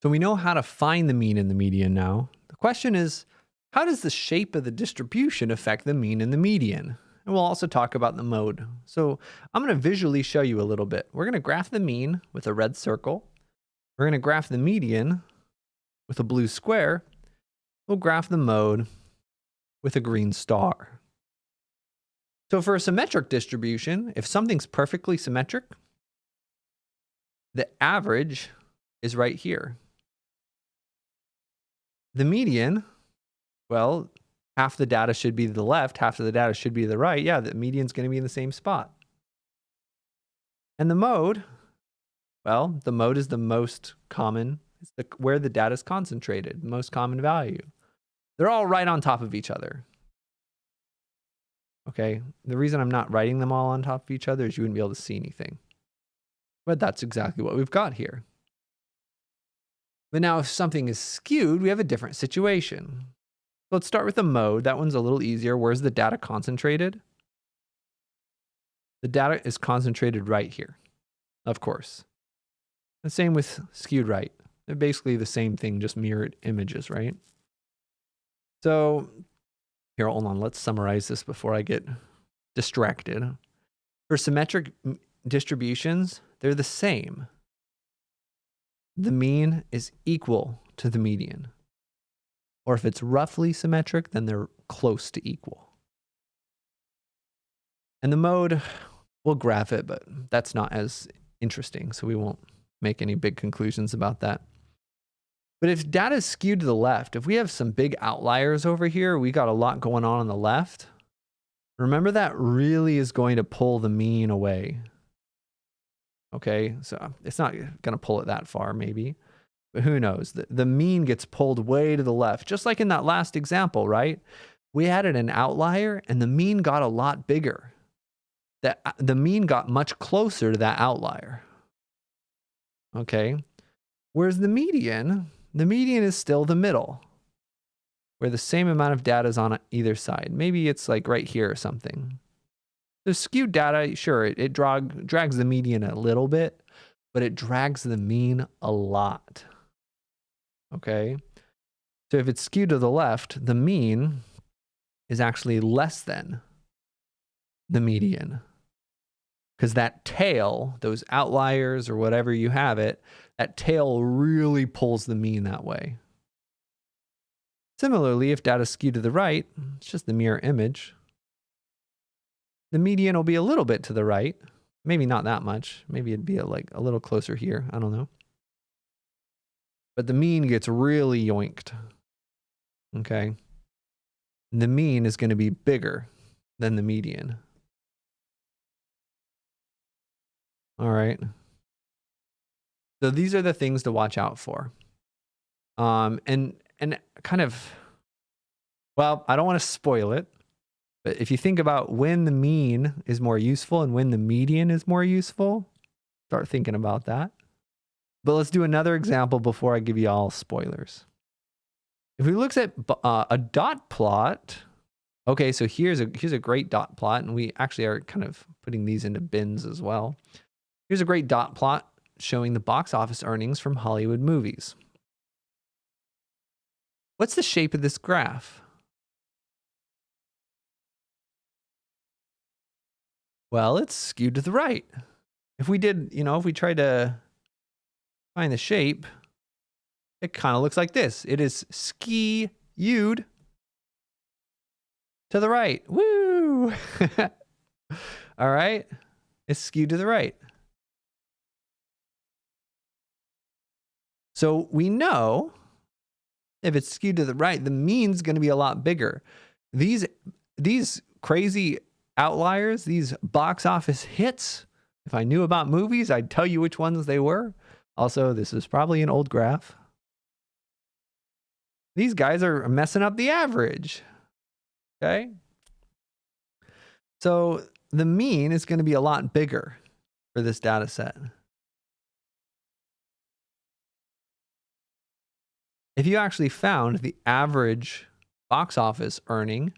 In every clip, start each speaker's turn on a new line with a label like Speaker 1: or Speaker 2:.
Speaker 1: So we know how to find the mean and the median now. The question is, how does the shape of the distribution affect the mean and the median? And we'll also talk about the mode. So I'm going to visually show you a little bit. We're going to graph the mean with a red circle. We're going to graph the median with a blue square. We'll graph the mode with a green star. So for a symmetric distribution, if something's perfectly symmetric, the average is right here. The median, well, half the data should be to the left, half of the data should be to the right. Yeah, the median's going to be in the same spot. And the mode, well, the mode is the most common. It's where the data is concentrated, most common value. They're all right on top of each other. Okay, the reason I'm not writing them all on top of each other is you wouldn't be able to see anything. But that's exactly what we've got here. But now if something is skewed, we have a different situation. Let's start with the mode. That one's a little easier. Where's the data concentrated? The data is concentrated right here, of course. The same with skewed right. They're basically the same thing, just mirrored images, right? So here, hold on. Let's summarize this before I get distracted. For symmetric distributions, they're the same. The mean is equal to the median. Or if it's roughly symmetric, then they're close to equal. And the mode, we'll graph it, but that's not as interesting, so we won't make any big conclusions about that. But if data is skewed to the left, if we have some big outliers over here, we got a lot going on the left, remember that really is going to pull the mean away. Okay, so it's not going to pull it that far, maybe. But who knows? The mean gets pulled way to the left, just like in that last example, right? We added an outlier, and the mean got a lot bigger. The mean got much closer to that outlier. Okay, whereas the median is still the middle, where the same amount of data is on either side. Maybe it's like right here or something. The skewed data, sure, it drags the median a little bit, but it drags the mean a lot. Okay, so if it's skewed to the left, the mean is actually less than the median. Because that tail, those outliers or whatever you have it, that tail really pulls the mean that way. Similarly, if data is skewed to the right, it's just the mirror image. The median will be a little bit to the right. Maybe not that much. Maybe it'd be like a little closer here. I don't know. But the mean gets really yoinked. Okay. And the mean is going to be bigger than the median. All right. So these are the things to watch out for. And kind of, well, I don't want to spoil it, but if you think about when the mean is more useful and when the median is more useful, start thinking about that. But let's do another example before I give you all spoilers. If we look at a dot plot, okay, so here's a great dot plot, and we actually are kind of putting these into bins as well. Here's a great dot plot showing the box office earnings from Hollywood movies. What's the shape of this graph? Well, it's skewed to the right. If we did, if we tried to find the shape, it kind of looks like this. It is skewed to the right. Woo! All right. It's skewed to the right. So we know if it's skewed to the right, the mean's going to be a lot bigger. These crazy outliers, these box office hits, if I knew about movies, I'd tell you which ones they were. Also, this is probably an old graph. These guys are messing up the average. Okay? So the mean is going to be a lot bigger for this data set. If you actually found the average box office earning,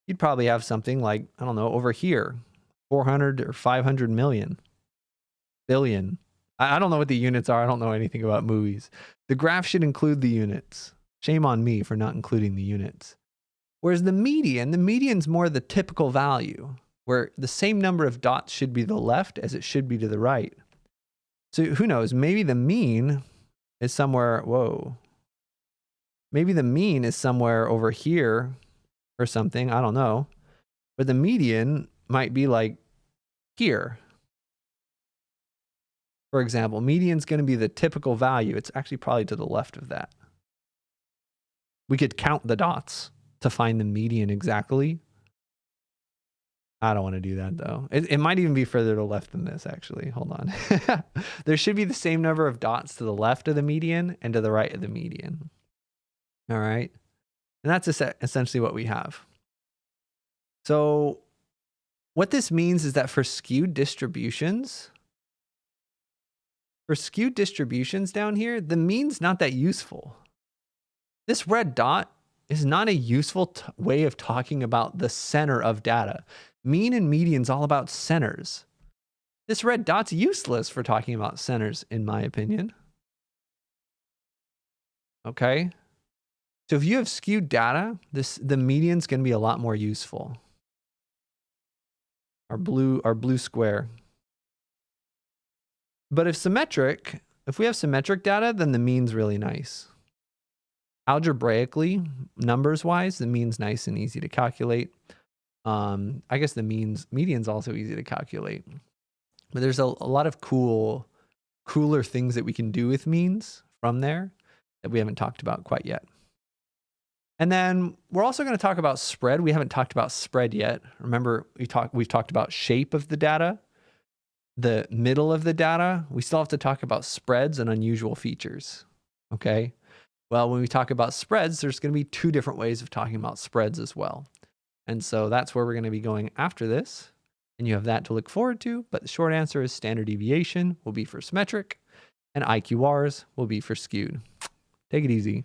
Speaker 1: you'd probably have something like, I don't know, over here, 400 or 500 billion. I don't know what the units are. I don't know anything about movies. The graph should include the units. Shame on me for not including the units. Whereas the median's more the typical value, where the same number of dots should be to the left as it should be to the right. So who knows? Maybe the mean is somewhere, whoa. Maybe the mean is somewhere over here or something. I don't know. But the median might be like here. For example, median's going to be the typical value. It's actually probably to the left of that. We could count the dots to find the median exactly. I don't want to do that though. It might even be further to the left than this actually. Hold on. There should be the same number of dots to the left of the median and to the right of the median. All right. And that's essentially what we have. So what this means is that for skewed distributions down here, the mean's not that useful. This red dot is not a useful way of talking about the center of data. Mean and median's all about centers. This red dot's useless for talking about centers, in my opinion. Okay. So if you have skewed data, the median's going to be a lot more useful. Our blue square. But if we have symmetric data, then the mean's really nice. Algebraically, numbers-wise, the mean's nice and easy to calculate. I guess the median's also easy to calculate. But there's a lot of cooler things that we can do with means from there that we haven't talked about quite yet. And then we're also going to talk about spread. We haven't talked about spread yet. Remember, we've talked about shape of the data, the middle of the data. We still have to talk about spreads and unusual features. Okay. Well, when we talk about spreads, there's going to be two different ways of talking about spreads as well. And so that's where we're going to be going after this. And you have that to look forward to. But the short answer is standard deviation will be for symmetric and IQRs will be for skewed. Take it easy.